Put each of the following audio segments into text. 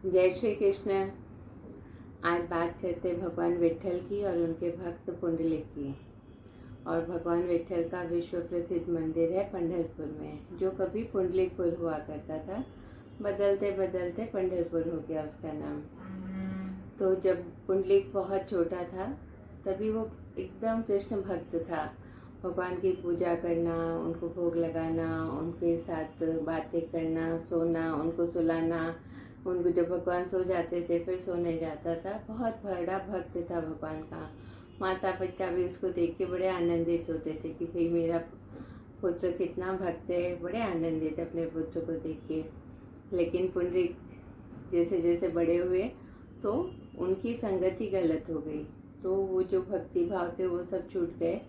जय श्री कृष्ण। आज बात करते हैं भगवान विट्ठल की और उनके भक्त पुंडलिक की। और भगवान विट्ठल का विश्व प्रसिद्ध मंदिर है पंढरपुर में, जो कभी पुंडलिकपुर हुआ करता था। बदलते बदलते पंढरपुर हो गया उसका नाम। तो जब पुंडलिक बहुत छोटा था तभी वो एकदम कृष्ण भक्त था। भगवान की पूजा करना, उनको भोग लगाना, उनके साथ बातें करना, सोना, उनको सुलाना, उनको जब भगवान सो जाते थे फिर सोने जाता था। बहुत बड़ा भक्त था भगवान का। माता पिता भी उसको देख के बड़े आनंदित होते थे कि भाई मेरा पुत्र कितना भक्त है, बड़े आनंदित अपने पुत्र को देख के। लेकिन पुंडलिक जैसे जैसे बड़े हुए तो उनकी संगति गलत हो गई, तो वो जो भक्ति भाव थे वो सब छूट गए।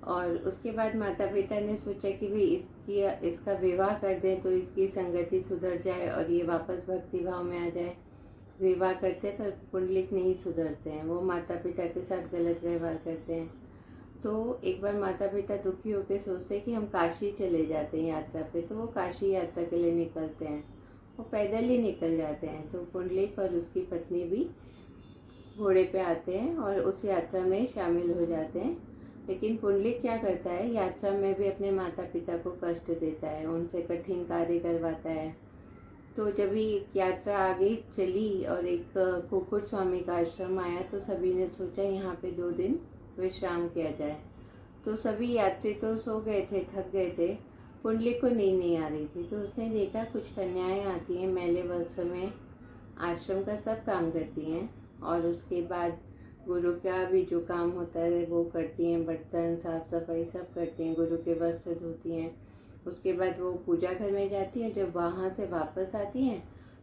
और उसके बाद माता पिता ने सोचा कि भाई इसका विवाह कर दें तो इसकी संगति सुधर जाए और ये वापस भक्ति भाव में आ जाए। विवाह करते पर पुंडलिक नहीं सुधरते हैं, वो माता पिता के साथ गलत व्यवहार करते हैं। तो एक बार माता पिता दुखी होकर सोचते हैं कि हम काशी चले जाते हैं यात्रा पे, तो वो काशी यात्रा के लिए निकलते हैं। वो पैदल ही निकल जाते हैं। तो पुंडलिक और उसकी पत्नी भी घोड़े पे आते हैं और उस यात्रा में शामिल हो जाते हैं। लेकिन पुंडलिक क्या करता है, यात्रा में भी अपने माता पिता को कष्ट देता है, उनसे कठिन कार्य करवाता है। तो जब ही यात्रा आगे चली और एक कुकुट स्वामी का आश्रम आया तो सभी ने सोचा यहाँ पे 2 दिन विश्राम किया जाए। तो सभी यात्री तो सो गए थे, थक गए थे। पुंडलिक को नींद नहीं आ रही थी, तो उसने देखा कुछ कन्याएं आती हैं मैले वस्त्र में, आश्रम का सब काम करती हैं और उसके बाद गुरु का भी जो काम होता है वो करती हैं, बर्तन साफ सफाई सब करती हैं, गुरु के वस्त्र धोती हैं। उसके बाद वो पूजा घर में जाती हैं। जब वहाँ से वापस आती हैं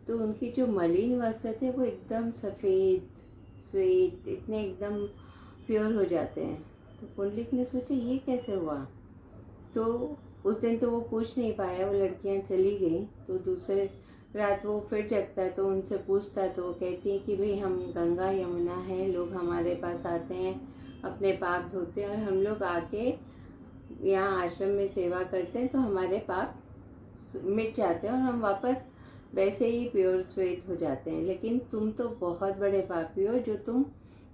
तो उनकी जो मलिन वस्त्र थे वो एकदम सफ़ेद श्वेत, इतने एकदम प्योर हो जाते हैं। तो पुंडलिक ने सोचा ये कैसे हुआ। तो उस दिन तो वो पूछ नहीं पाया, वो लड़कियां चली गई। तो दूसरे रात वो फिर जगता है तो उनसे पूछता, तो वो कहती है कि भाई हम गंगा यमुना हैं, लोग हमारे पास आते हैं, अपने पाप धोते हैं और हम लोग आके यहाँ आश्रम में सेवा करते हैं तो हमारे पाप मिट जाते हैं और हम वापस वैसे ही प्योर श्वेत हो जाते हैं। लेकिन तुम तो बहुत बड़े पापी हो, जो तुम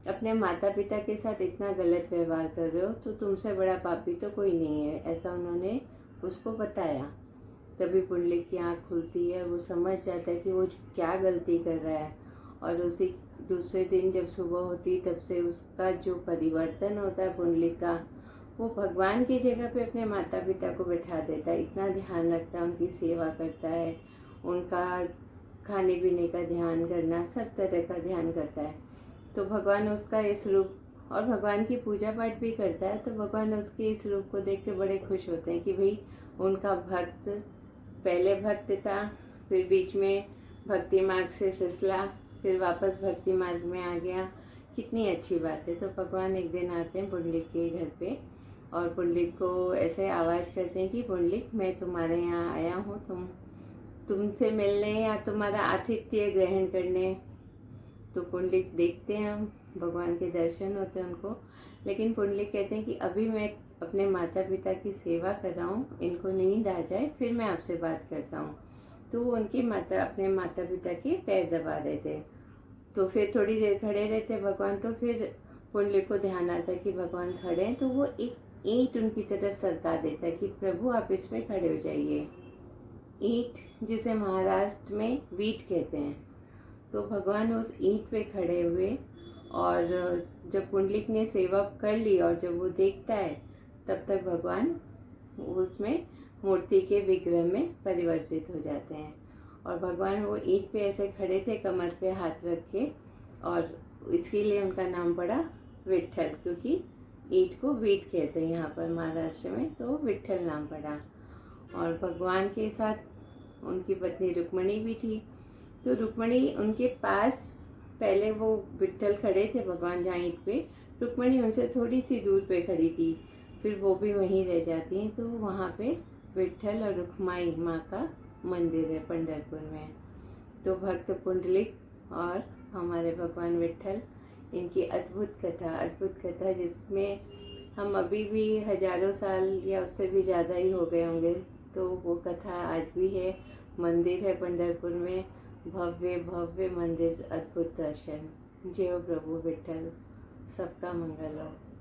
अपने माता पिता के साथ इतना गलत व्यवहार कर रहे हो, तो तुमसे बड़ा पापी तो कोई नहीं है, ऐसा उन्होंने उसको बताया। तभी पुंडलिक की आँख खुलती है, वो समझ जाता है कि वो क्या गलती कर रहा है। और उसी दूसरे दिन जब सुबह होती तब से उसका जो परिवर्तन होता है पुंडलिक का, वो भगवान की जगह पे अपने माता पिता को बैठा देता है, इतना ध्यान रखता है, उनकी सेवा करता है, उनका खाने पीने का ध्यान करना, सब तरह का ध्यान करता है। तो भगवान उसका इस रूप, और भगवान की पूजा पाठ भी करता है, तो भगवान उसके इस रूप को देख के बड़े खुश होते हैं कि भाई उनका भक्त पहले भक्त था, फिर बीच में भक्ति मार्ग से फिसला, फिर वापस भक्ति मार्ग में आ गया, कितनी अच्छी बात है। तो भगवान एक दिन आते हैं पुंडलिक के घर पे और पुंडलिक को ऐसे आवाज़ करते हैं कि पुंडलिक मैं तुम्हारे यहाँ आया हूँ, तुमसे मिलने या तुम्हारा आतिथ्य ग्रहण करने। तो पुंडलिक देखते हैं, हम भगवान के दर्शन होते हैं उनको। लेकिन पुंडलिक कहते हैं कि अभी मैं अपने माता पिता की सेवा कर रहा हूँ, इनको नींद आ जाए फिर मैं आपसे बात करता हूँ। तो वो उनकी अपने माता पिता के पैर दबा रहे थे। तो फिर थोड़ी देर खड़े रहते भगवान, तो फिर पुंडलिक को ध्यान आता है कि भगवान खड़े हैं, तो वो एक ईंट उनकी तरफ सरका देता है कि प्रभु आप इसमें खड़े हो जाइए। ईंट जिसे महाराष्ट्र में वीट कहते हैं। तो भगवान उस ईंट पे खड़े हुए और जब पुंडलिक ने सेवा कर ली और जब वो देखता है तब तक भगवान उसमें मूर्ति के विग्रह में परिवर्तित हो जाते हैं। और भगवान वो ईंट पे ऐसे खड़े थे, कमर पे हाथ रख के, और इसके लिए उनका नाम पड़ा विट्ठल, क्योंकि ईंट को वीट कहते हैं यहाँ पर महाराष्ट्र में, तो विट्ठल नाम पड़ा। और भगवान के साथ उनकी पत्नी रुक्मणी भी थी। तो रुक्मणी उनके पास, पहले वो विट्ठल खड़े थे भगवान जहाँ ईंट पे, रुक्मणी उनसे थोड़ी सी दूर पे खड़ी थी, फिर वो भी वहीं रह जाती हैं। तो वहाँ पे विट्ठल और रुक्माई माँ का मंदिर है पंढरपुर में। तो भक्त पुंडलिक और हमारे भगवान विट्ठल, इनकी अद्भुत कथा जिसमें हम अभी भी हजारों साल या उससे भी ज़्यादा ही हो गए होंगे, तो वो कथा आज भी है। मंदिर है पंढरपुर में, भव्य भव्य मंदिर, अद्भुत दर्शन। जय हो प्रभु विठ्ठल, सबका मंगल हो।